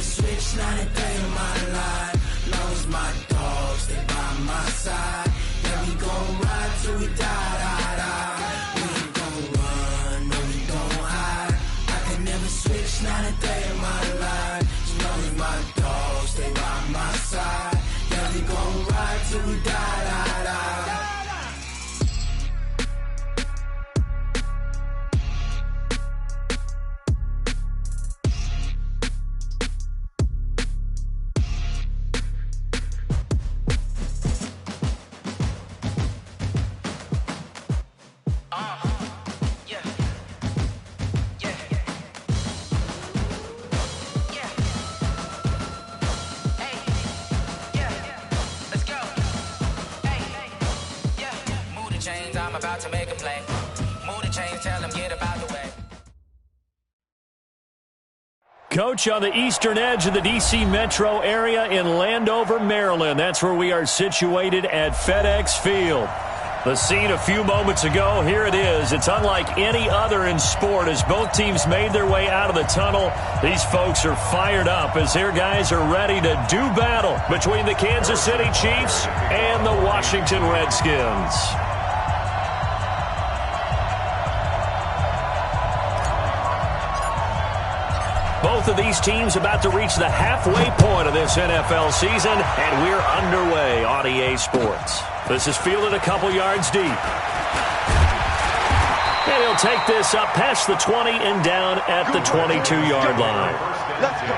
switch, not a day in my life. Long as my dogs, they by my side. Yeah, we gon' ride till we die, die, die. We ain't gon' run, no, we gon' hide. I can never switch, not a day in my life. As long as my dogs, they by my side. Yeah, we gon' ride till we die, die, die. Coach, on the eastern edge of the D.C. metro area in Landover, Maryland. That's where we are situated at FedEx Field. The scene a few moments ago, here it is. It's unlike any other in sport as both teams made their way out of the tunnel. These folks are fired up as their guys are ready to do battle between the Kansas City Chiefs and the Washington Redskins. Both of these teams about to reach the halfway point of this NFL season, and we're underway on EA Sports. This is fielded a couple yards deep. And he'll take this up past the 20 and down at the 22-yard line. Let's go.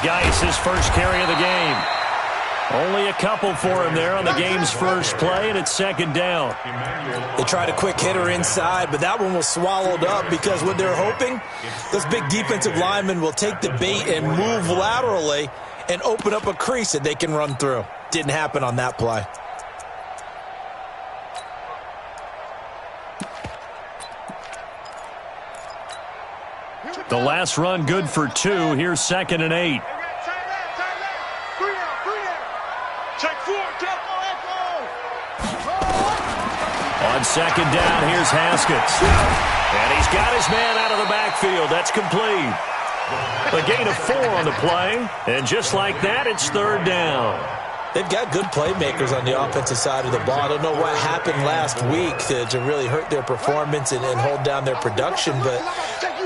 Geis, his first carry of the game. Only a couple for him there on the game's first play, and it's second down. They tried a quick hitter inside, but that one was swallowed up because what they're hoping, those big defensive linemen will take the bait and move laterally and open up a crease that they can run through. Didn't happen on that play. The last run good for 2. Here's 2nd and 8. On 2nd down, here's Haskins. And he's got his man out of the backfield. That's complete. A gain of 4 on the play. And just like that, it's 3rd down. They've got good playmakers on the offensive side of the ball. I don't know what happened last week to really hurt their performance and hold down their production, but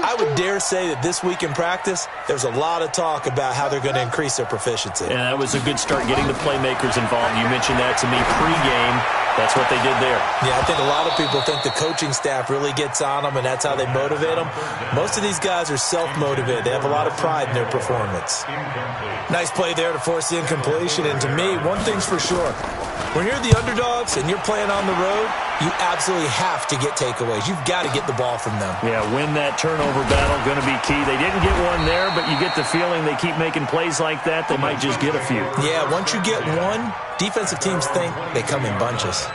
I would dare say that this week in practice, there's a lot of talk about how they're going to increase their proficiency. And that was a good start getting the playmakers involved. You mentioned that to me pregame. That's what they did there. Yeah, I think a lot of people think the coaching staff really gets on them, and that's how they motivate them. Most of these guys are self-motivated. They have a lot of pride in their performance. Nice play there to force the incompletion, and to me, one thing's for sure. When you're the underdogs and you're playing on the road, you absolutely have to get takeaways. You've got to get the ball from them. Yeah, win that turnover battle, going to be key. They didn't get one there, but you get the feeling they keep making plays like that, they might just get a few. Yeah, once you get one, defensive teams think they come in bunches.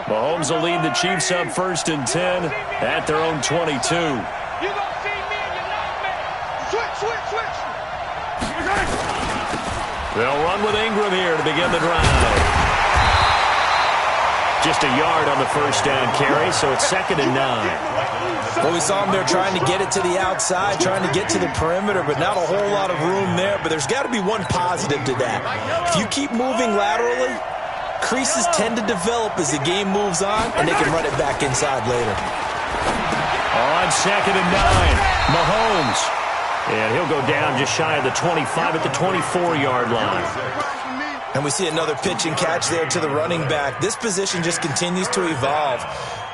Mahomes will lead the Chiefs up 1st and 10 at their own 22. You gonna see me and your nightmare. Switch. They'll run with Ingram here to begin the drive. Just a yard on the first down carry, so it's 2nd and 9. Well, we saw them there trying to get it to the outside, trying to get to the perimeter, but not a whole lot of room there. But there's got to be one positive to that. If you keep moving laterally, creases tend to develop as the game moves on, and they can run it back inside later. On 2nd and 9, Mahomes. And he'll go down just shy of the 25 at the 24-yard line. And we see another pitch and catch there to the running back. This position just continues to evolve.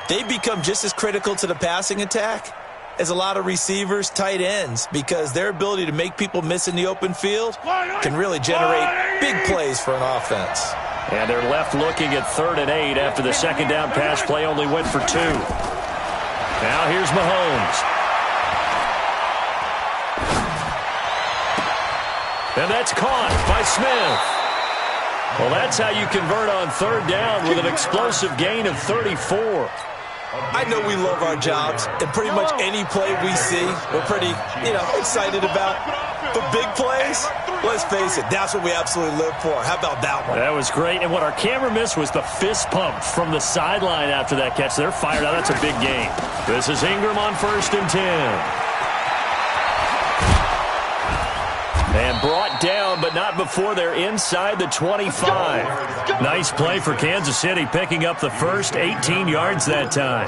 They become just as critical to the passing attack as a lot of receivers, tight ends, because their ability to make people miss in the open field can really generate big plays for an offense. And they're left looking at 3rd and 8 after the 2nd down pass play only went for 2. Now here's Mahomes. And that's caught by Smith. Well, that's how you convert on third down with an explosive gain of 34. I know we love our jobs, and pretty much any play we see, we're pretty, excited about. But big plays, let's face it, that's what we absolutely live for. How about that one? That was great. And what our camera missed was the fist pump from the sideline after that catch. They're fired out. That's a big gain. This is Ingram on 1st and 10. And brought down, but not before they're inside the 25. Nice play for Kansas City, picking up the first 18 yards that time.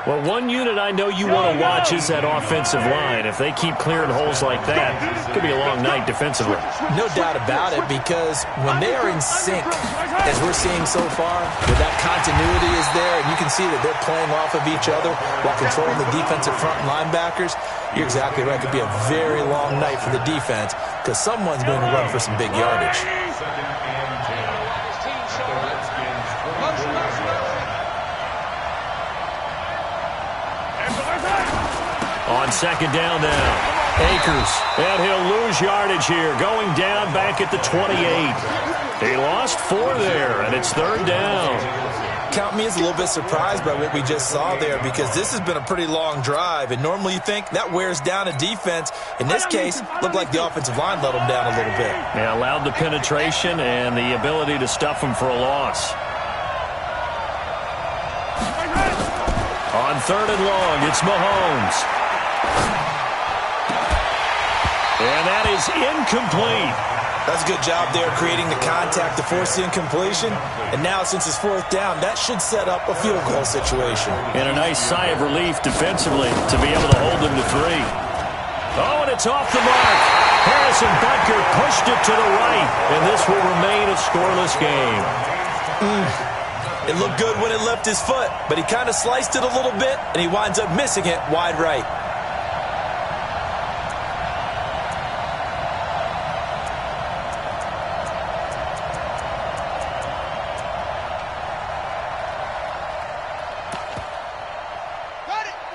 Well, one unit I know you want to watch is that offensive line. If they keep clearing holes like that, it could be a long night defensively. No doubt about it, because when they are in sync, as we're seeing so far, where that continuity is there, and you can see that they're playing off of each other while controlling the defensive front linebackers, you're exactly right. It could be a very long night for the defense because someone's going to run for some big yardage. On 2nd down now, Akers, and he'll lose yardage here, going down back at the 28. He lost 4 there, and it's 3rd down. Count me as a little bit surprised by what we just saw there, because this has been a pretty long drive, and normally you think that wears down a defense. In this case, looked like the offensive line let them down a little bit. Yeah, allowed the penetration and the ability to stuff them for a loss. On 3rd and long, it's Mahomes. And that is incomplete. That's a good job there, creating the contact to force the incompletion. And now, since it's 4th down, that should set up a field goal situation. And a nice sigh of relief defensively to be able to hold them to 3. Oh, and it's off the mark. Harrison Butker pushed it to the right, and this will remain a scoreless game. It looked good when it left his foot, but he kind of sliced it a little bit, and he winds up missing it wide right.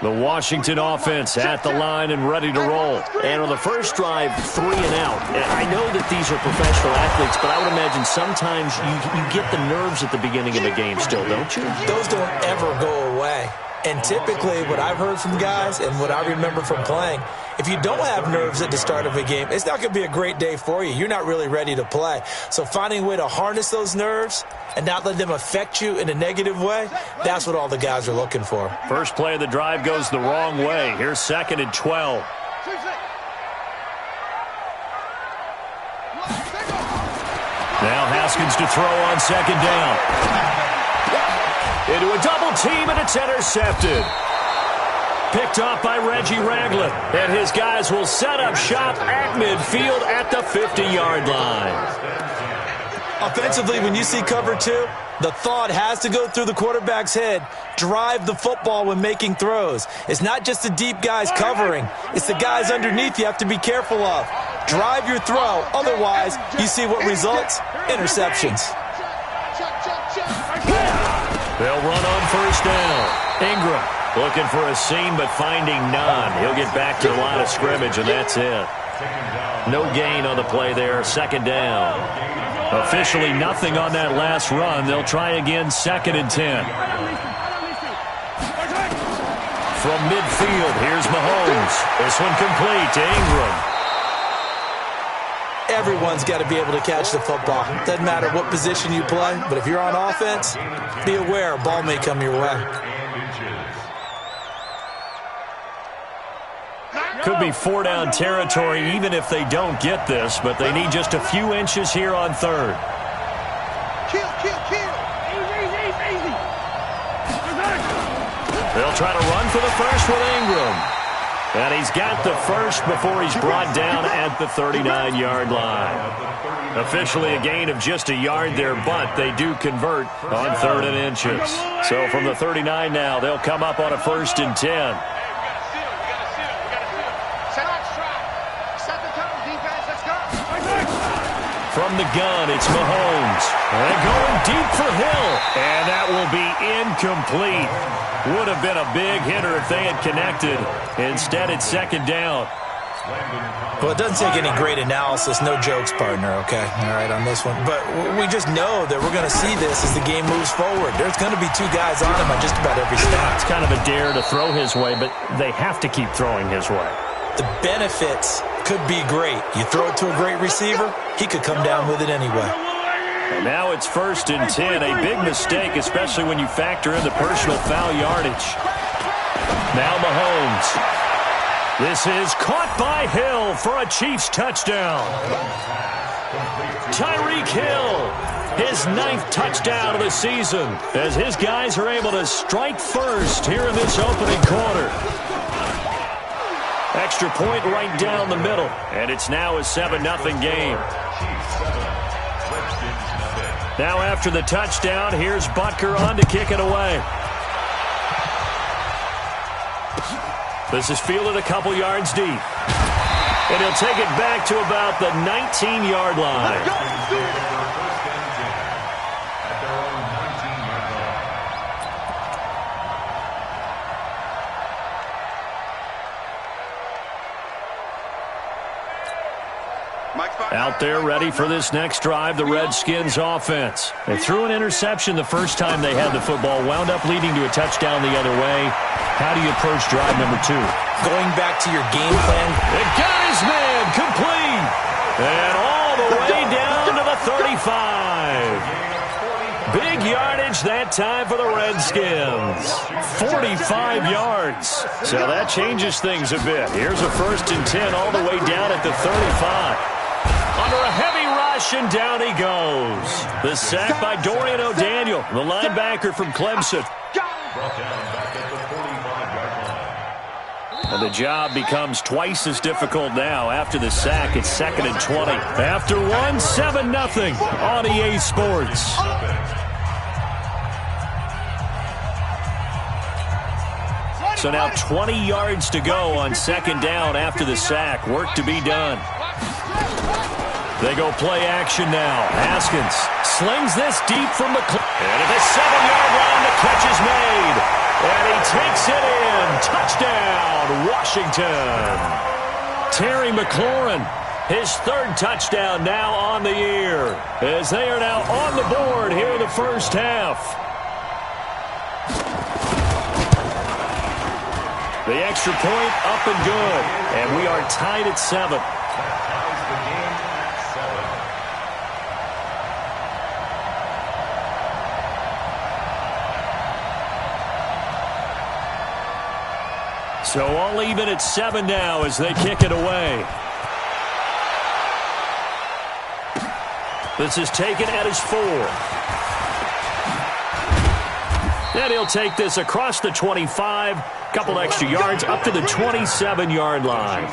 The Washington offense at the line and ready to roll. And on the first drive, 3 and out. I know that these are professional athletes, but I would imagine sometimes you get the nerves at the beginning of a game still, don't you? Those don't ever go away. And typically, what I've heard from guys and what I remember from playing, if you don't have nerves at the start of a game, it's not going to be a great day for you. You're not really ready to play. So finding a way to harness those nerves and not let them affect you in a negative way, that's what all the guys are looking for. First play of the drive goes the wrong way. Here's 2nd and 12. Now Haskins to throw on 2nd down. Into a double team, and it's intercepted. Picked off by Reggie Ragland. And his guys will set up shop at midfield at the 50-yard line. Offensively, when you see cover 2, the thought has to go through the quarterback's head. Drive the football when making throws. It's not just the deep guys covering. It's the guys underneath you have to be careful of. Drive your throw. Otherwise, you see what results? Interceptions. They'll run on 1st down. Ingram looking for a seam, but finding none. He'll get back to the line of scrimmage, and that's it. No gain on the play there. 2nd down. Officially nothing on that last run. They'll try again 2nd and 10. From midfield, here's Mahomes. This one complete to Ingram. Everyone's got to be able to catch the football. Doesn't matter what position you play, but if you're on offense, be aware a ball may come your way. Could be 4-down territory even if they don't get this, but they need just a few inches here on 3rd. Kill. Easy. They'll try to run for the first with Ingram. And he's got the first before he's brought down at the 39-yard line. Officially a gain of just a yard there, but they do convert on 3rd and inches. So from the 39 now, they'll come up on a 1st and 10. From the gun, it's Mahomes. And going deep for Hill. And that will be incomplete. Would have been a big hitter if they had connected. Instead, it's 2nd down. Well, it doesn't take any great analysis. No jokes, partner, okay? All right, on this one. But we just know that we're going to see this as the game moves forward. There's going to be two guys on him on just about every snap. It's kind of a dare to throw his way, but they have to keep throwing his way. The benefits could be great. You throw it to a great receiver, he could come down with it anyway. And now it's 1st and 10. A big mistake, especially when you factor in the personal foul yardage. Now Mahomes. This is caught by Hill for a Chiefs touchdown. Tyreek Hill, his 9th touchdown of the season, as his guys are able to strike first here in this opening quarter. Extra point right down the middle, and it's now a 7-0 game. Now after the touchdown, here's Butker on to kick it away. This is fielded a couple yards deep. And he'll take it back to about the 19-yard line. Out there ready for this next drive, the Redskins offense. They threw an interception the first time they had the football, wound up leading to a touchdown the other way. How do you approach drive number 2? Going back to your game plan. It got his man complete. And all the way down to the 35. Big yardage that time for the Redskins. 45 yards. So that changes things a bit. Here's a 1st and 10 all the way down at the 35. Under a heavy rush, and down he goes. The sack by Dorian O'Daniel, the linebacker from Clemson. And the job becomes twice as difficult now. After the sack, it's 2nd and 20. After one, 7-0 on EA Sports. So now 20 yards to go on 2nd down after the sack. Work to be done. They go play action now. Haskins slings this deep from the... And at the 7-yard line, the catch is made. And he takes it in. Touchdown, Washington. Terry McLaurin, his 3rd touchdown now on the year, as they are now on the board here in the first half. The extra point up and good. And we are tied at 7. So all even at 7 now as they kick it away. This is taken at his 4. And he'll take this across the 25. Couple extra yards up to the 27-yard line.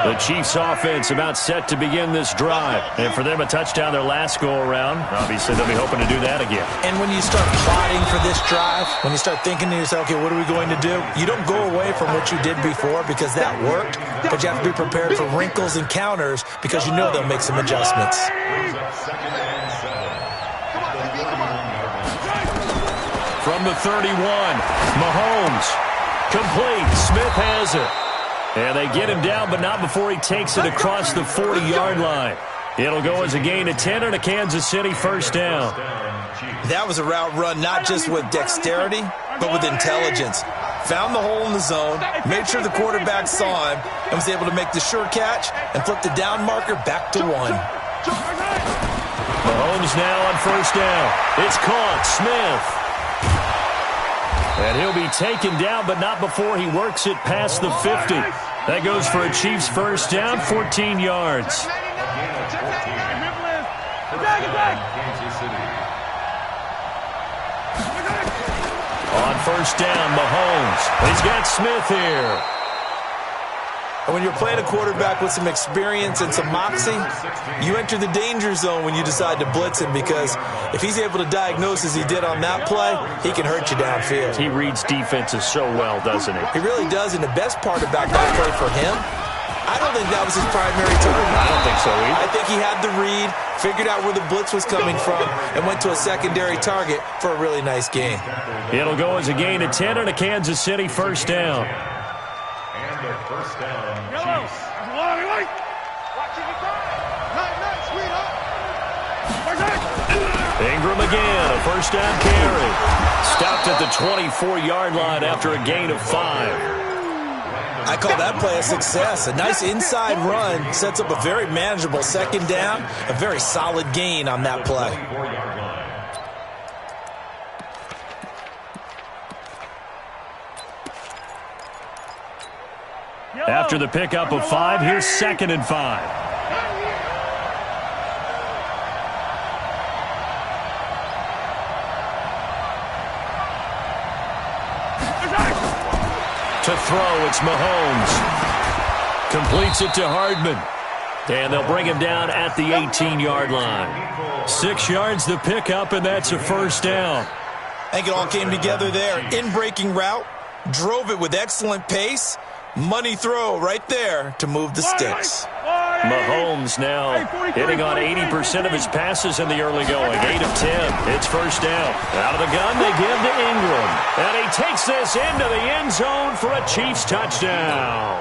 The Chiefs offense about set to begin this drive. And for them, a touchdown their last go-around. Obviously, they'll be hoping to do that again. And when you start plotting for this drive, when you start thinking to yourself, okay, what are we going to do? You don't go away from what you did before because that worked, but you have to be prepared for wrinkles and counters because you know they'll make some adjustments. From the 31, Mahomes, complete. Smith has it. And they get him down, but not before he takes it across the 40-yard line. It'll go as a gain of 10 and a Kansas City 1st down. That was a route run not just with dexterity, but with intelligence. Found the hole in the zone, made sure the quarterback saw him, and was able to make the sure catch and flip the down marker back to 1. Mahomes now on 1st down. It's caught. Smith. And he'll be taken down, but not before he works it past the 50. That goes for a Chiefs 1st down, 14 yards. On 1st down, Mahomes. He's got Smith here. And when you're playing a quarterback with some experience and some moxie, you enter the danger zone when you decide to blitz him because if he's able to diagnose as he did on that play, he can hurt you downfield. He reads defenses so well, doesn't he? He really does, and the best part about that play for him I don't think that was his primary target. I don't think so either. I think he had the read, figured out where the blitz was coming from, and went to a secondary target for a really nice gain. It'll go as a gain of 10 and a Kansas City first down. And the first down, Chiefs. Ingram again, a first down carry. Stopped at the 24-yard line after a gain of 5. I call that play a success. A nice inside run sets up a very manageable second down, a very solid gain on that play. After the pickup of 5, here's 2nd and 5. To throw, it's Mahomes. Completes it to Hardman. And they'll bring him down at the 18-yard line. 6 yards the pickup, and that's a first down. I think it all came together there. In-breaking route, drove it with excellent pace. Money throw right there to move the sticks. Mahomes now hitting on 80% of his passes in the early going. 8 of 10. It's first down. Out of the gun, they give to Ingram. And he takes this into the end zone for a Chiefs touchdown.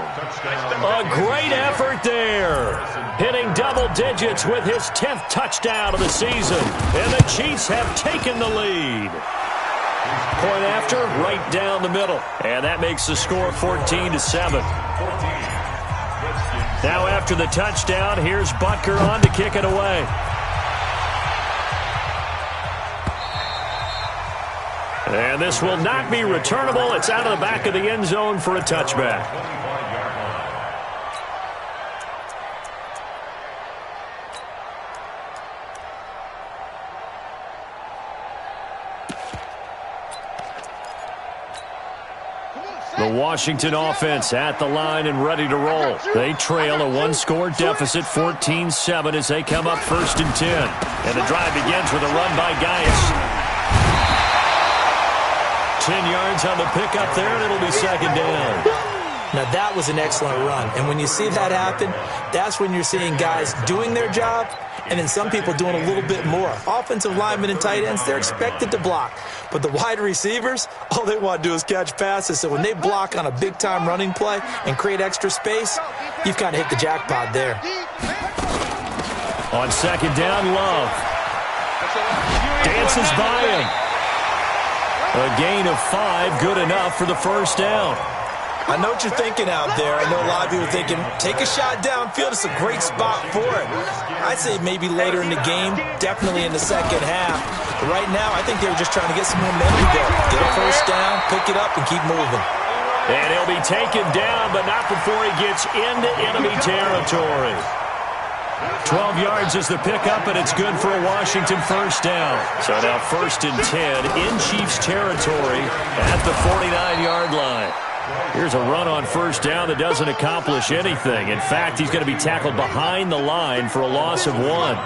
A great effort there. Hitting double digits with his 10th touchdown of the season. And the Chiefs have taken the lead. Point after, right down the middle. And that makes the score 14-7. Now after the touchdown, here's Butker on to kick it away. And this will not be returnable. It's out of the back of the end zone for a touchback. The Washington offense at the line and ready to roll. They trail a one-score deficit, 14-7, as they come up 1st and 10. And the drive begins with a run by Gaius. 10 yards on the pickup there, and it'll be 2nd down. Now, that was an excellent run. And when you see that happen, that's when you're seeing guys doing their job and then some people doing a little bit more. Offensive linemen and tight ends, they're expected to block. But the wide receivers, all they want to do is catch passes. So when they block on a big-time running play and create extra space, you've kind of hit the jackpot there. On 2nd down, Love dances by him. A gain of 5, good enough for the first down. I know what you're thinking out there. I know a lot of people are thinking, take a shot downfield. It's a great spot for it. I'd say maybe later in the game, definitely in the second half. But right now, I think they were just trying to get some momentum going. Get a first down, pick it up, and keep moving. And he'll be taken down, but not before he gets into enemy territory. 12 yards is the pickup, and it's good for a Washington first down. So now 1st and 10 in Chiefs territory at the 49-yard line. Here's a run on first down that doesn't accomplish anything. In fact, he's going to be tackled behind the line for a loss of 1. Brings up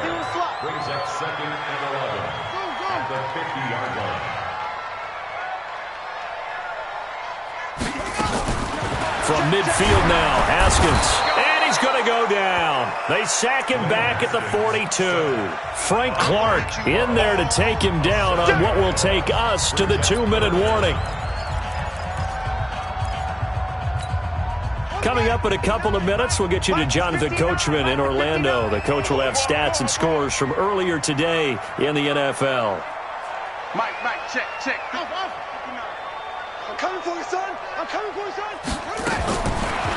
2nd and 11 at the 50-yard line. From midfield now, Haskins. And he's going to go down. They sack him back at the 42. Frank Clark in there to take him down on what will take us to the 2-minute warning. Coming up in a couple of minutes, we'll get you to Jonathan Coachman in Orlando. The coach will have stats and scores from earlier today in the NFL. Mike, check. I'm coming for you, son. I'm coming for you, son.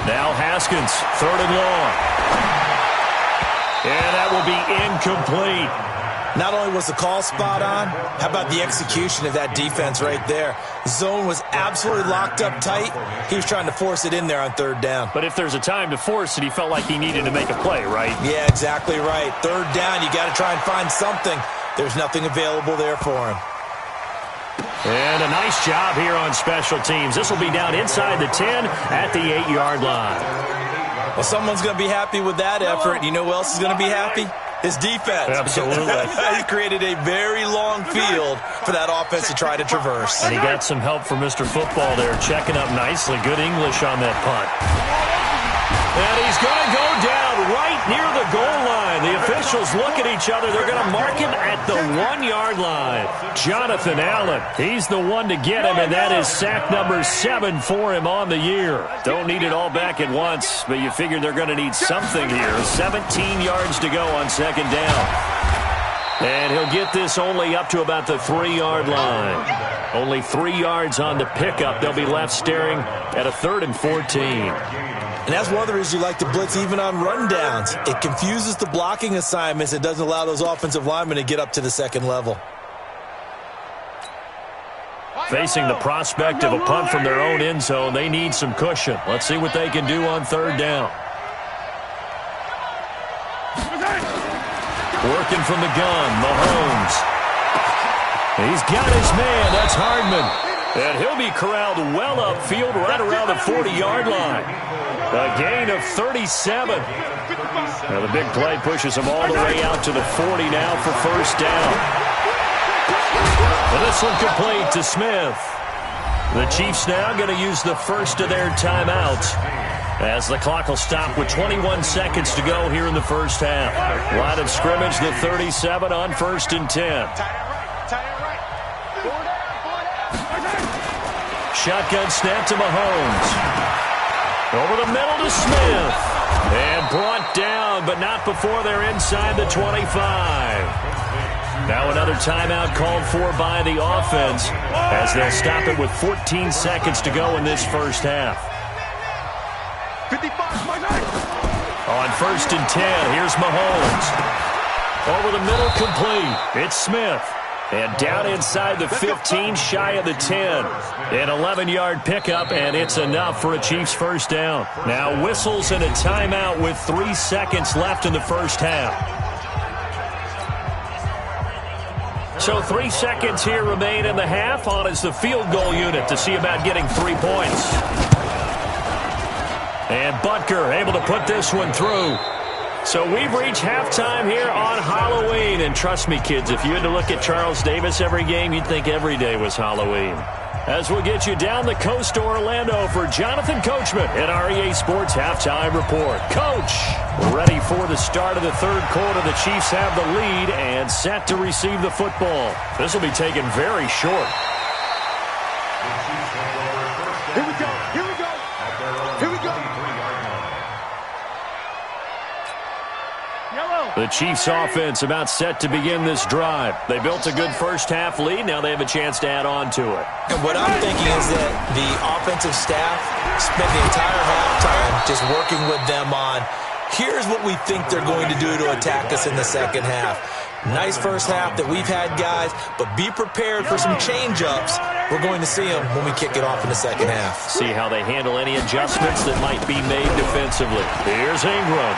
Now Haskins, 3rd and long. And that will be incomplete. Not only was the call spot on, how about the execution of that defense right there? Zone was absolutely locked up tight. He was trying to force it in there on 3rd down. But if there's a time to force it, he felt like he needed to make a play, right? Yeah, exactly right. 3rd down, you got to try and find something. There's nothing available there for him. And a nice job here on special teams. This will be down inside the 10 at the 8-yard line. Well, someone's going to be happy with that effort. You know who else is going to be happy? His defense. Absolutely. He created a very long field for that offense to try to traverse. And he got some help from Mr. Football there, checking up nicely. Good English on that punt. And he's going to go down right near the goal line. The officials look at each other. They're going to mark him at the 1-yard line. Jonathan Allen, he's the one to get him, and that is sack number 7 for him on the year. Don't need it all back at once, but you figure they're going to need something here. 17 yards to go on second down. And he'll get this only up to about the 3-yard line. Only 3 yards on the pickup. They'll be left staring at a 3rd and 14. And that's one of the reasons you like to blitz even on rundowns. It confuses the blocking assignments. It doesn't allow those offensive linemen to get up to the second level. Facing the prospect of a punt from their own end zone, they need some cushion. Let's see what they can do on 3rd down. Working from the gun, Mahomes. He's got his man. That's Hardman. And he'll be corralled well upfield right around the 40-yard line. A gain of 37. Now the big play pushes him all the way out to the 40 now for first down. And this one complete to Smith. The Chiefs now going to use the first of their timeouts, as the clock will stop with 21 seconds to go here in the first half. Line of scrimmage, the 37 on 1st and 10. Shotgun snap to Mahomes. Over the middle to Smith. And brought down, but not before they're inside the 25. Now another timeout called for by the offense, as they'll stop it with 14 seconds to go in this first half. 55, On 1st and 10, here's Mahomes. Over the middle, complete. It's Smith. And down inside the 15, shy of the 10. An 11-yard pickup, and it's enough for a Chiefs first down. Now whistles and a timeout with 3 seconds left in the first half. So 3 seconds here remain in the half. On is the field goal unit to see about getting 3 points. And Butker able to put this one through. So we've reached halftime here on Halloween. And trust me, kids, if you had to look at Charles Davis every game, you'd think every day was Halloween. As we'll get you down the coast to Orlando for Jonathan Coachman at our EA Sports Halftime Report. Coach, we're ready for the start of the 3rd quarter. The Chiefs have the lead and set to receive the football. This will be taken very short. Here we go, here we go, here we go. The Chiefs offense about set to begin this drive. They built a good first half lead. Now they have a chance to add on to it. And what I'm thinking is that the offensive staff spent the entire halftime just working with them on, here's what we think they're going to do to attack us in the second half. Nice first half that we've had, guys, but be prepared for some change-ups. We're going to see them when we kick it off in the second half. See how they handle any adjustments that might be made defensively. Here's Ingram.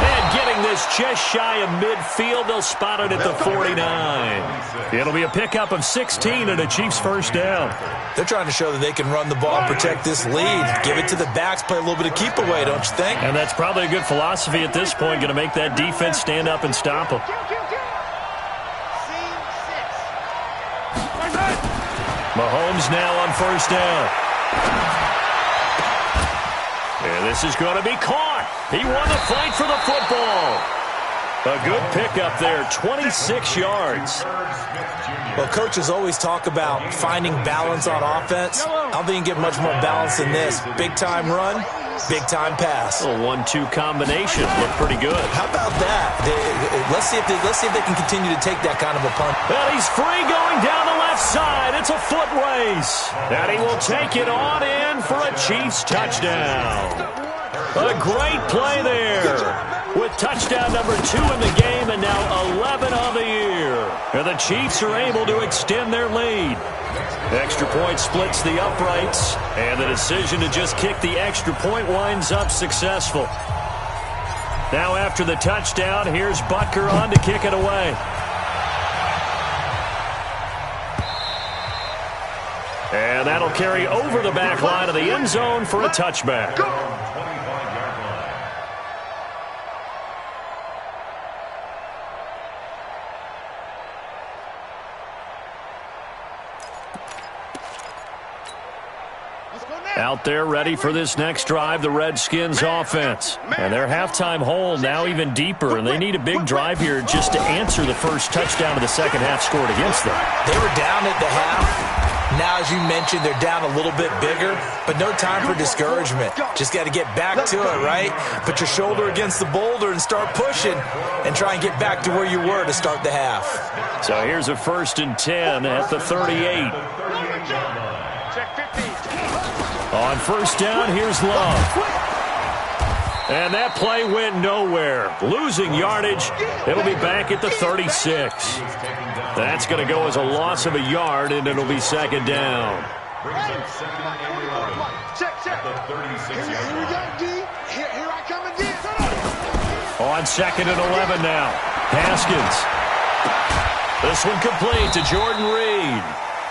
And getting this just shy of midfield, they'll spot it at the 49. It'll be a pickup of 16 and a Chiefs first down. They're trying to show that they can run the ball and protect this lead. Give it to the backs, play a little bit of keep away, don't you think? And that's probably a good philosophy at this point, going to make that defense stand up and stop them. Mahomes now on first down. And this is going to be caught. He won the fight for the football. A good pickup there, 26 yards. Well, coaches always talk about finding balance on offense. I don't think you can get much more balance than this. Big-time run, big-time pass. A 1-2 combination. Looked pretty good. How about that? Let's see if they can continue to take that kind of a punt. And he's free going down the left side. It's a foot race. And he will take it on in for a Chiefs touchdown. A great play there. With touchdown number 2 in the game and now 11 on the year. And the Chiefs are able to extend their lead. Extra point splits the uprights. And the decision to just kick the extra point winds up successful. Now after the touchdown, here's Butker on to kick it away. And that'll carry over the back line of the end zone for a touchback. Out there ready for this next drive, the Redskins offense. And their halftime hole now even deeper, and they need a big drive here just to answer the first touchdown of the second half scored against them. They were down at the half. Now, as you mentioned, they're down a little bit bigger, but no time for discouragement. Just got to get back to it, right? Put your shoulder against the boulder and start pushing and try and get back to where you were to start the half. So here's a 1st and 10 at the 38. On 1st down, here's Love. And that play went nowhere. Losing yardage. It'll be back at the 36. That's going to go as a loss of a yard, and it'll be 2nd down. Brings up 2nd and 11. Check. At the 36. Here we go, D. Here I come again. On 2nd and 11 now. Haskins. This one complete to Jordan Reed.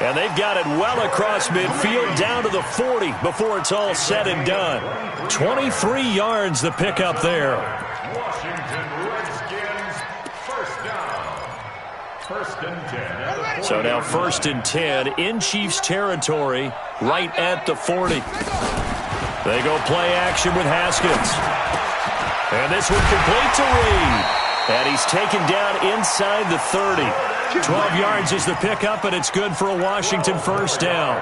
And they've got it well across midfield down to the 40 before it's all said and done. 23 yards the pickup there. Washington Redskins, 1st down. 1st and 10. So now 1st and 10 in Chiefs territory right at the 40. They go play action with Haskins. And this one complete to Reed. And he's taken down inside the 30. 12 yards is the pickup, and it's good for a Washington 1st down.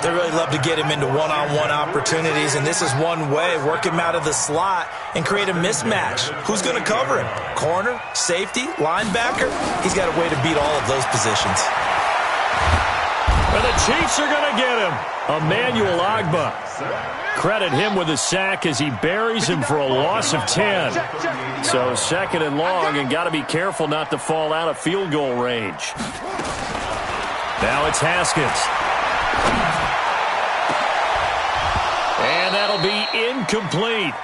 They really love to get him into one-on-one opportunities, and this is one way. Work him out of the slot and create a mismatch. Who's going to cover him? Corner, safety, linebacker? He's got a way to beat all of those positions. And the Chiefs are going to get him. Emmanuel Ogbah. Credit him with a sack as he buries him for a loss of 10. So 2nd and long, and got to be careful not to fall out of field goal range. Now it's Haskins. And that'll be incomplete.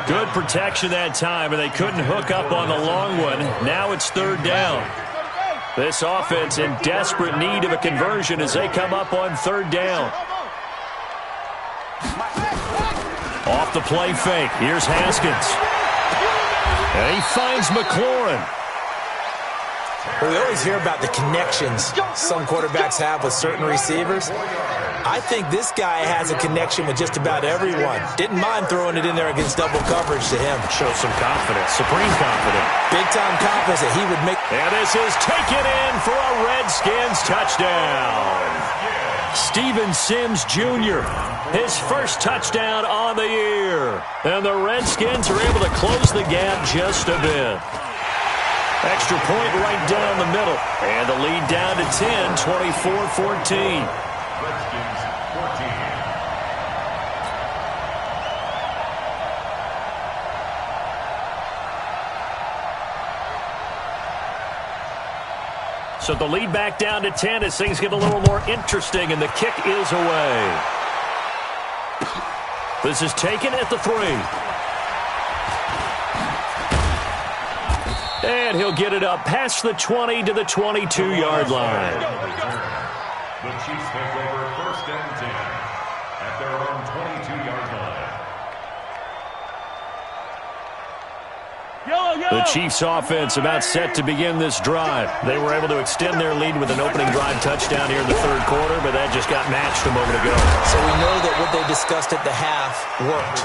Good protection that time, and they couldn't hook up on the long one. Now it's 3rd down. This offense in desperate need of a conversion as they come up on 3rd down. Off the play fake. Here's Haskins. And he finds McLaurin. Well, we always hear about the connections some quarterbacks have with certain receivers. I think this guy has a connection with just about everyone. Didn't mind throwing it in there against double coverage to him. Shows some confidence, supreme confidence. Big-time confidence that he would make. And this is taken in for a Redskins touchdown. Steven Sims Jr., his 1st touchdown on the year. And the Redskins are able to close the gap just a bit. Extra point right down the middle. And the lead down to 10, 24-14. Redskins, 14. So the lead back down to 10 as things get a little more interesting, and the kick is away. This is taken at the 3. And he'll get it up past the 20 to the 22-yard line. The Chiefs take over 1st and 10 at their own 22-yard line. The Chiefs offense about set to begin this drive. They were able to extend their lead with an opening drive touchdown here in the 3rd quarter, but that just got matched a moment ago. So we know that what they discussed at the half worked.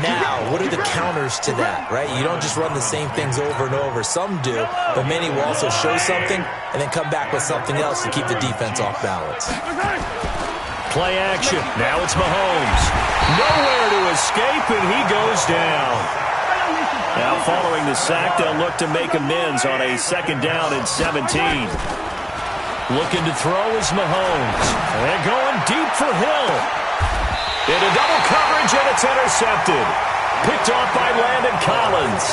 Now, what are the counters to that, right? You don't just run the same things over and over. Some do, but many will also show something and then come back with something else to keep the defense off balance. Play action. Now it's Mahomes. Nowhere to escape, and he goes down. Now following the sack, they'll look to make amends on a 2nd down and 17. Looking to throw is Mahomes. And going deep for Hill. Into double coverage, and it's intercepted. Picked off by Landon Collins.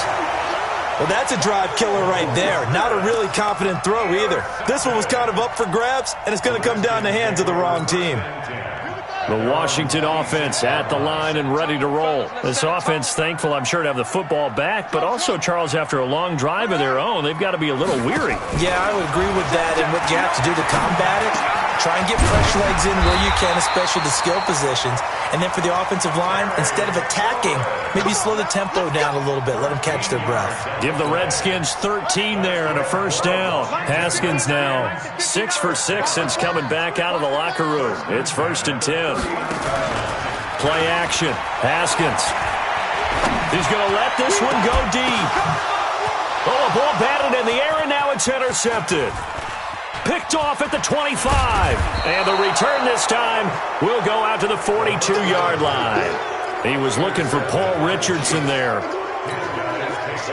Well, that's a drive killer right there. Not a really confident throw either. This one was kind of up for grabs, and it's going to come down in the hands of the wrong team. The Washington offense at the line and ready to roll. This offense thankful, I'm sure, to have the football back, but also, Charles, after a long drive of their own, they've got to be a little weary. Yeah, I would agree with that, and what you have to do to combat it, Try and get fresh legs in where you can, especially the skill positions. And then for the offensive line, instead of attacking, maybe slow the tempo down a little bit. Let them catch their breath. Give the Redskins 13 there and a first down. Haskins now 6 for 6 since coming back out of the locker room. It's 1st and 10. Play action. Haskins. He's going to let this one go deep. Oh, a ball batted in the air, and now it's intercepted. Picked off at the 25. And the return this time will go out to the 42-yard line. He was looking for Paul Richardson there.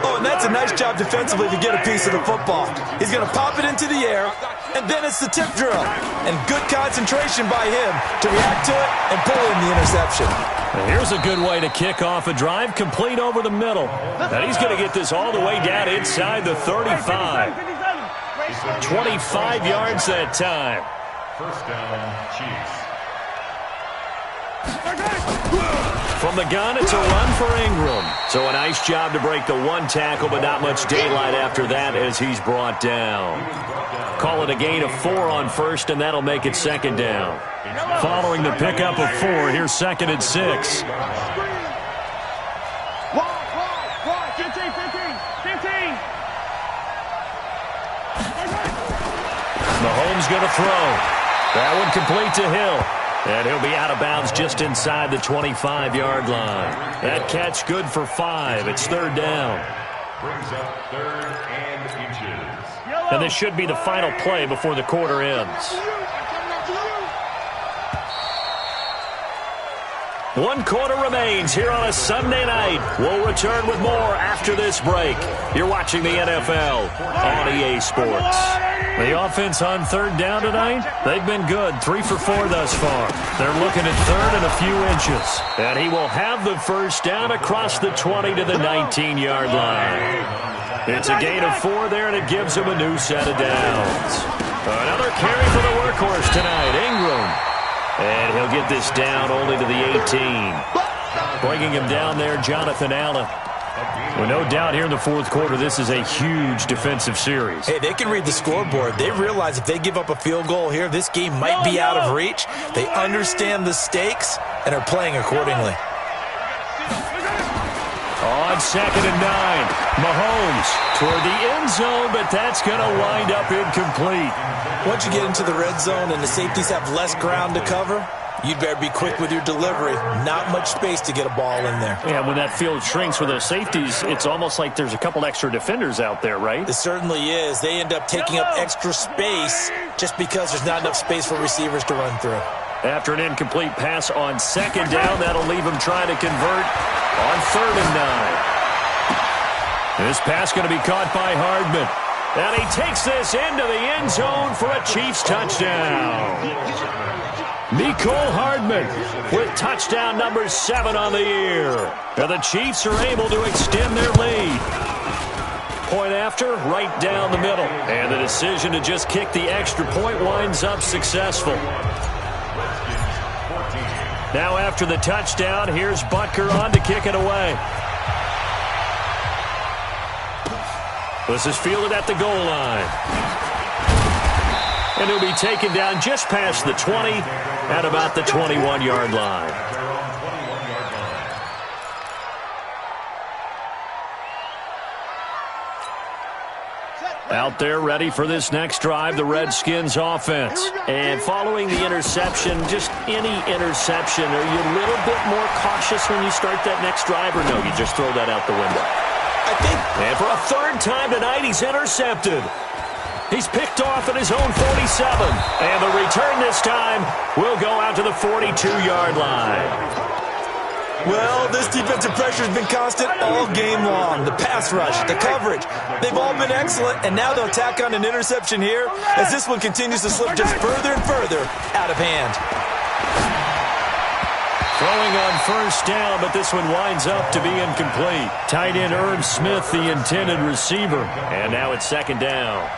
Oh, and that's a nice job defensively to get a piece of the football. He's going to pop it into the air, and then it's the tip drill. And good concentration by him to react to it and pull in the interception. And here's a good way to kick off a drive, complete over the middle. And he's going to get this all the way down inside the 35. 25 yards that time. First down, Chiefs. From the gun, it's a run for Ingram. So a nice job to break the one tackle, but not much daylight after that as he's brought down. Call it a gain of 4 on first, and that'll make it 2nd down. Following the pickup of 4, here's 2nd and 6. 15. Mahomes going to throw. That one complete to Hill. And he'll be out of bounds just inside the 25-yard line. That catch good for 5. It's 3rd down. Brings up 3rd and inches. And this should be the final play before the quarter ends. 1 quarter remains here on a Sunday night. We'll return with more after this break. You're watching the NFL on EA Sports. The offense on 3rd down tonight, they've been good. 3 for 4 thus far. They're looking at 3rd and a few inches. And he will have the first down across the 20 to the 19-yard line. It's a gain of 4 there, and it gives him a new set of downs. Another carry for the workhorse tonight, Ingram. And he'll get this down only to the 18. Bringing him down there, Jonathan Allen. Well, no doubt here in the 4th quarter, this is a huge defensive series. Hey, they can read the scoreboard. They realize if they give up a field goal here, this game might be out of reach. They understand the stakes and are playing accordingly. On 2nd and 9, Mahomes toward the end zone, but that's going to wind up incomplete. Once you get into the red zone and the safeties have less ground to cover, you'd better be quick with your delivery. Not much space to get a ball in there. Yeah, when that field shrinks with those safeties, it's almost like there's a couple extra defenders out there, right? It certainly is. They end up taking up extra space just because there's not enough space for receivers to run through. After an incomplete pass on 2nd down, that'll leave him trying to convert on 3rd and 9. This pass going to be caught by Hardman. And he takes this into the end zone for a Chiefs touchdown. Mecole Hardman with touchdown number 7 on the year. And the Chiefs are able to extend their lead. Point after, right down the middle. And the decision to just kick the extra point winds up successful. Now after the touchdown, here's Butker on to kick it away. This is fielded at the goal line. And he'll be taken down just past the 20 at about the 21-yard line. Out there ready for this next drive, the Redskins offense. And following the interception, just any interception, are you a little bit more cautious when you start that next drive, or no, you just throw that out the window? I think. And for a 3rd time tonight, he's intercepted. He's picked off at his own 47. And the return this time will go out to the 42-yard line. Well, this defensive pressure has been constant all game long. The pass rush, the coverage, they've all been excellent, and now they'll tack on an interception here as this one continues to slip just further and further out of hand. Throwing on 1st down, but this one winds up to be incomplete. Tight end Irv Smith, the intended receiver, and now it's 2nd down.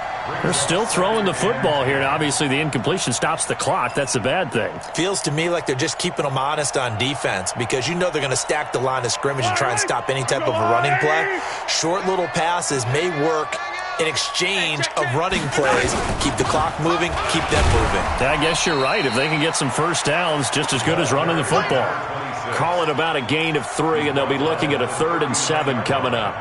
They're still throwing the football here. Now, obviously, the incompletion stops the clock. That's a bad thing. Feels to me like they're just keeping them honest on defense because you know they're going to stack the line of scrimmage and try and stop any type of a running play. Short little passes may work in exchange of running plays. Keep the clock moving, keep them moving. I guess you're right. If they can get some first downs, just as good as running the football. Call it about a gain of 3, and they'll be looking at a 3rd and 7 coming up.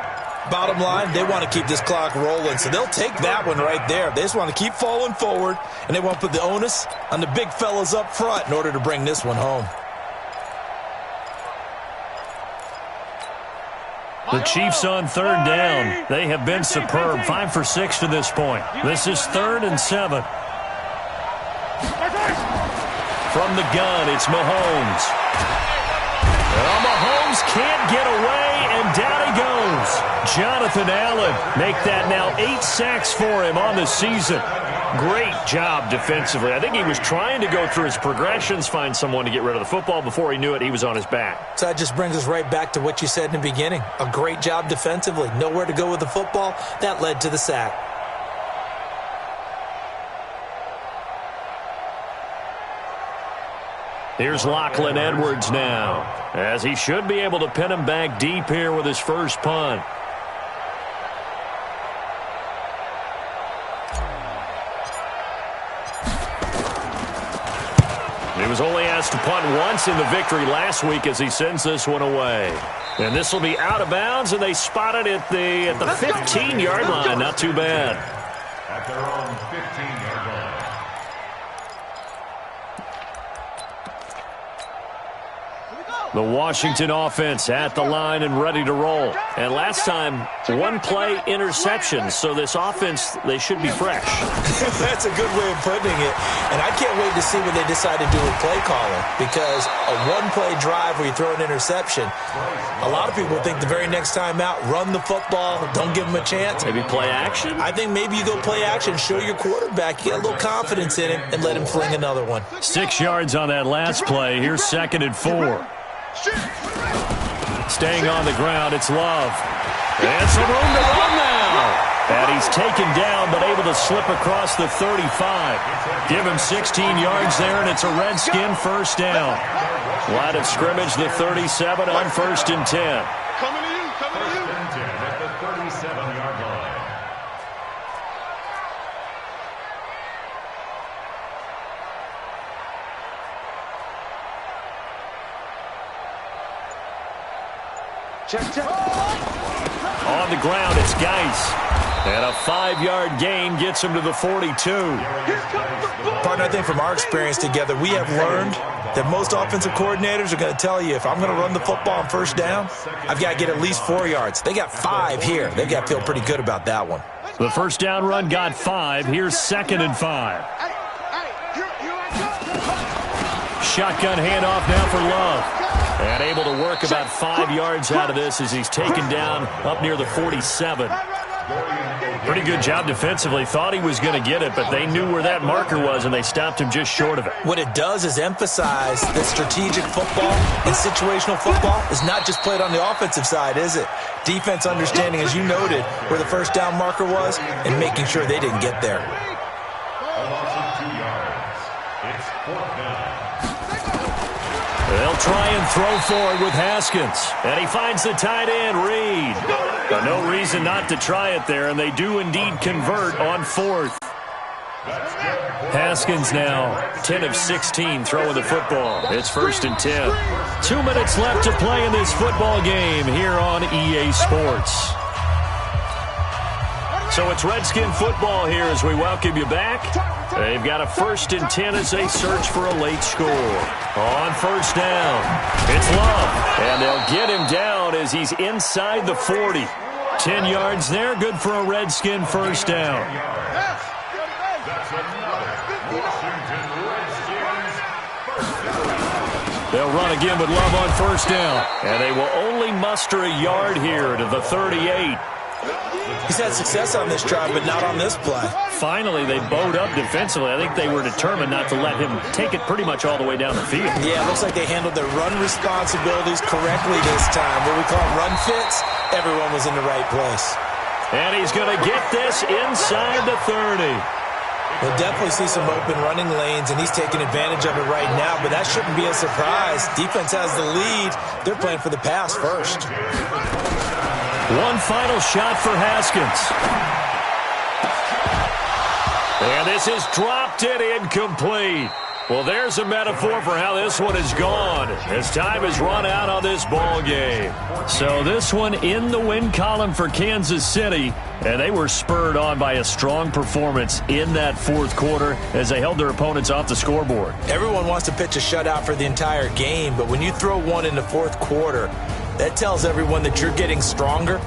Bottom line, they want to keep this clock rolling, so they'll take that one right there. They just want to keep falling forward, and they want to put the onus on the big fellas up front in order to bring this one home. The Chiefs on 3rd down. They have been superb. 5 for 6 to this point. This is 3rd and 7. From the gun, it's Mahomes. Well, Mahomes can't get away, and down he goes. Jonathan Allen make that now 8 sacks for him on the season. Great job defensively. I think he was trying to go through his progressions, find someone to get rid of the football. Before he knew it, he was on his back. So that just brings us right back to what you said in the beginning. A great job defensively. Nowhere to go with the football. That led to the sack. Here's Lachlan Edwards now, as he should be able to pin him back deep here with his first punt. He was only asked to punt once in the victory last week as he sends this one away. And this will be out of bounds, and they spot it at the 15-yard line. Not too bad. At their own 15-yard line. The Washington offense at the line and ready to roll. And last time, 1-play interception. So this offense, they should be fresh. That's a good way of putting it. And I can't wait to see what they decide to do with play calling. Because a 1-play drive where you throw an interception, a lot of people think the very next time out, run the football, don't give them a chance. Maybe play action? I think maybe you go play action, show your quarterback, you get a little confidence in him, and let him fling another one. 6 yards on that last play. Here's 2nd and 4. Staying on the ground, it's Love. And some room to run now. And he's taken down, but able to slip across the 35. Give him 16 yards there, and it's a Redskin first down. Line of scrimmage, the 37 on 1st and 10. Coming to you, coming to you. 1st and 10 at the 37-yard line. Check, check. On the ground, it's Geis. And a 5-yard gain gets him to the 42. Partner, I think from our experience together, we have learned that most offensive coordinators are going to tell you, if I'm going to run the football on 1st down, I've got to get at least 4 yards. They got 5 here. They've got to feel pretty good about that one. The 1st down run got 5. Here's 2nd and 5. Shotgun handoff now for Love. And able to work about 5 yards out of this as he's taken down up near the 47. Pretty good job defensively. Thought he was going to get it, but they knew where that marker was, and they stopped him just short of it. What it does is emphasize that strategic football and situational football is not just played on the offensive side, is it? Defense understanding, as you noted, where the 1st down marker was and making sure they didn't get there. A loss of 2 yards. It's 4th down. They'll try and throw forward with Haskins. And he finds the tight end, Reed. But no reason not to try it there, and they do indeed convert on 4th. Haskins now 10 of 16 throwing the football. It's 1st and 10. 2 minutes left to play in this football game here on EA Sports. So it's Redskin football here as we welcome you back. They've got a 1st and 10 as they search for a late score. On 1st down, it's Love. And they'll get him down as he's inside the 40. 10 yards there, good for a Redskin 1st down. That's another Washington Redskins first down. They'll run again with Love on 1st down. And they will only muster a yard here to the 38. He's had success on this drive, but not on this play. Finally, they bowed up defensively. I think they were determined not to let him take it pretty much all the way down the field. Yeah, it looks like they handled their run responsibilities correctly this time. What we call run fits, everyone was in the right place. And he's going to get this inside the 30. We'll definitely see some open running lanes, and he's taking advantage of it right now, but that shouldn't be a surprise. Defense has the lead. They're playing for the pass first. One final shot for Haskins. And this is dropped and incomplete. Well, there's a metaphor for how this one is gone as time has run out on this ball game. So this one in the win column for Kansas City, and they were spurred on by a strong performance in that fourth quarter as they held their opponents off the scoreboard. Everyone wants to pitch a shutout for the entire game, but when you throw one in the fourth quarter, that tells everyone that you're getting stronger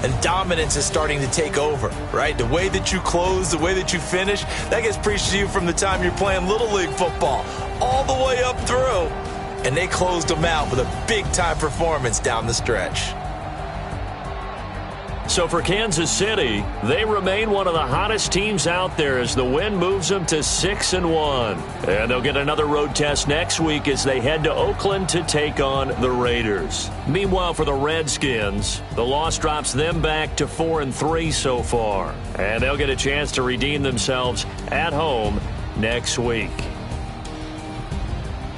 and dominance is starting to take over, right? The way that you close, the way that you finish, that gets preached to you from the time you're playing Little League football all the way up through. And they closed them out with a big-time performance down the stretch. So for Kansas City, they remain one of the hottest teams out there as the win moves them to 6-1. And they'll get another road test next week as they head to Oakland to take on the Raiders. Meanwhile, for the Redskins, the loss drops them back to 4-3 so far. And they'll get a chance to redeem themselves at home next week.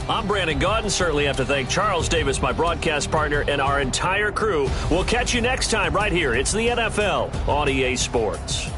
I'm Brandon Gaudin. Certainly have to thank Charles Davis, my broadcast partner, and our entire crew. We'll catch you next time right here. It's the NFL on EA Sports.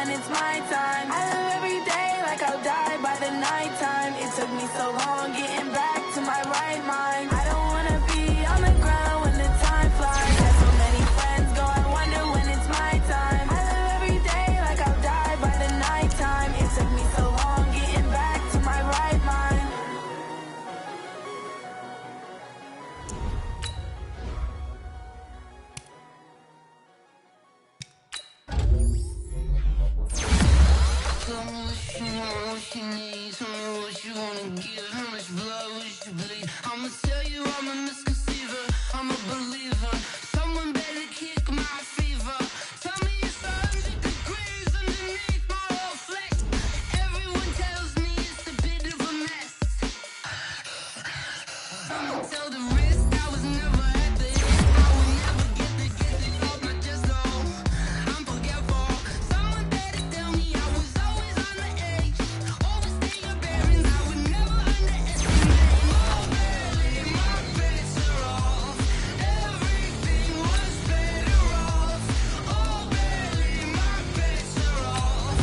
when it's my time. I live every day like I'll die by the nighttime. It took me so long getting back to my right mind. I don't wanna be on the ground when the time flies. Got so many friends go, I wonder when it's my time. I live every day like I'll die by the nighttime. It took me so long getting back to my right mind. Tell me what you want, what you need. Tell me what you wanna give. How much blood would you bleed? I'ma tell you I'm a misconceiver. I'm a believer. Someone better kick my fever. Tell me it's 100 degrees underneath my whole flesh. Everyone tells me it's a bit of a mess. I'ma tell the risk I was never at the end. I would never get this off my chest though. I'm forgetful. Someone better tell me I was always on the edge. Overstay your bearings, I would never underestimate. Oh, barely, my bets are off. Everything was better off. Oh, barely, my bets are off.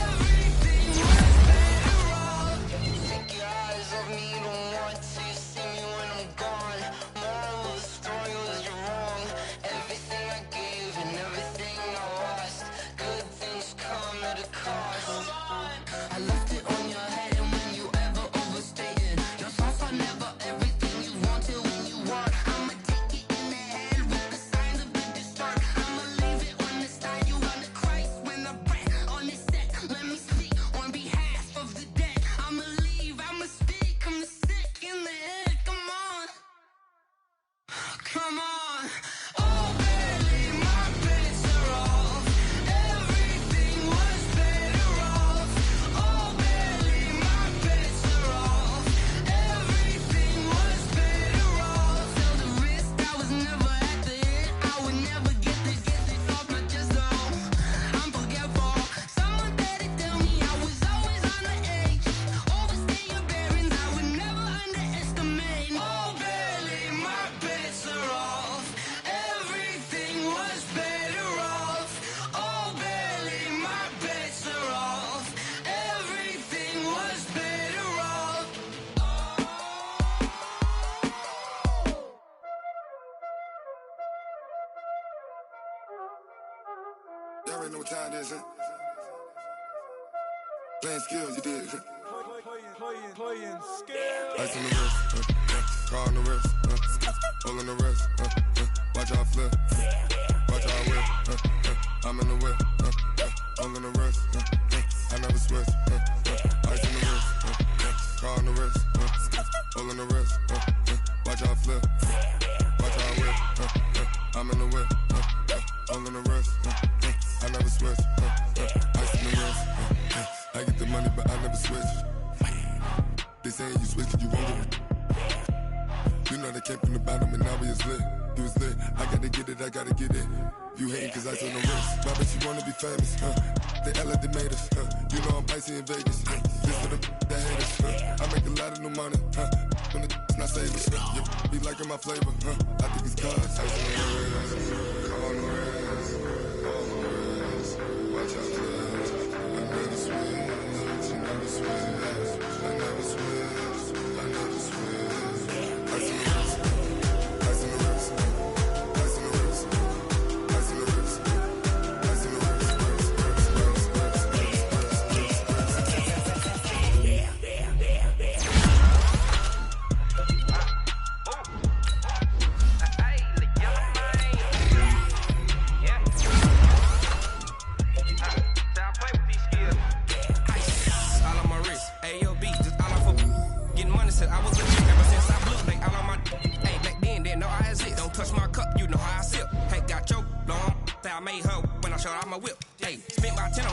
Everything was better off. Take your eyes off me, don't want to see me when I'm gone. Moral of the story was you're wrong. Everything I gave and everything I lost. Good things come at a cost. I left it on your head, and when you ever overstated your thoughts are never everything you wanted when you want. I'ma take it in the head with the signs of the distort. I'ma leave it on the side. You on the Christ when the breath on this set. Let me speak on behalf of the dead. I'ma leave, I'ma speak. I'm sick in the head. Come on, come on. Oh, barely, my bets are off. Everything was better off. Oh, barely, my bets are off. Everything was better off. Tell the risk I was never at the end. I would never get this off my chest though. I'm forgetful. Someone better tell me I was always on the edge. Overstay your bearings, I would never underestimate. Oh, barely, my bets are off. Everything was better off. Oh, barely, my bets are off. Everything was better off. Y'all already know what time it is, huh? Playing skills, you did. Playing skills. Ice on the wrist, car on the wrist, hole in the wrist, watch out flip, watch out whip, I'm in the whip, hole in the wrist, I never switch, ice on the wrist, car on the wrist, hole in the wrist, watch out flip, watch out whip, I'm in the whip, hole in the wrist, I never switch, ice on the wrist, I get the money but I never switch. They saying you switch 'cause you won't get it. You know they came from the bottom and now we is lit. You was lit, I gotta get it, I gotta get it. You hating 'cause I told no risk. Why bet you wanna be famous, They they made us, You know I'm icy in Vegas, This for the that hate us, I make a lot of new money, When it's not savers, You be liking my flavor, I think it's cause ice on the wrist, on the wrist, on the wrist. Watch out, cuz I never switch, I never switch, I never switch, I never switch. Ice on the wrist, ice on the wrist, ice on the wrist, ice on the wrist, ice on the wrist, I was a chick ever since I blew. They all on my hey, back then, didn't know I exist. Don't touch my cup, you know how I sip. Hey, got choked, long. Say I made her when I showed out my whip. Hey, spent my 10 on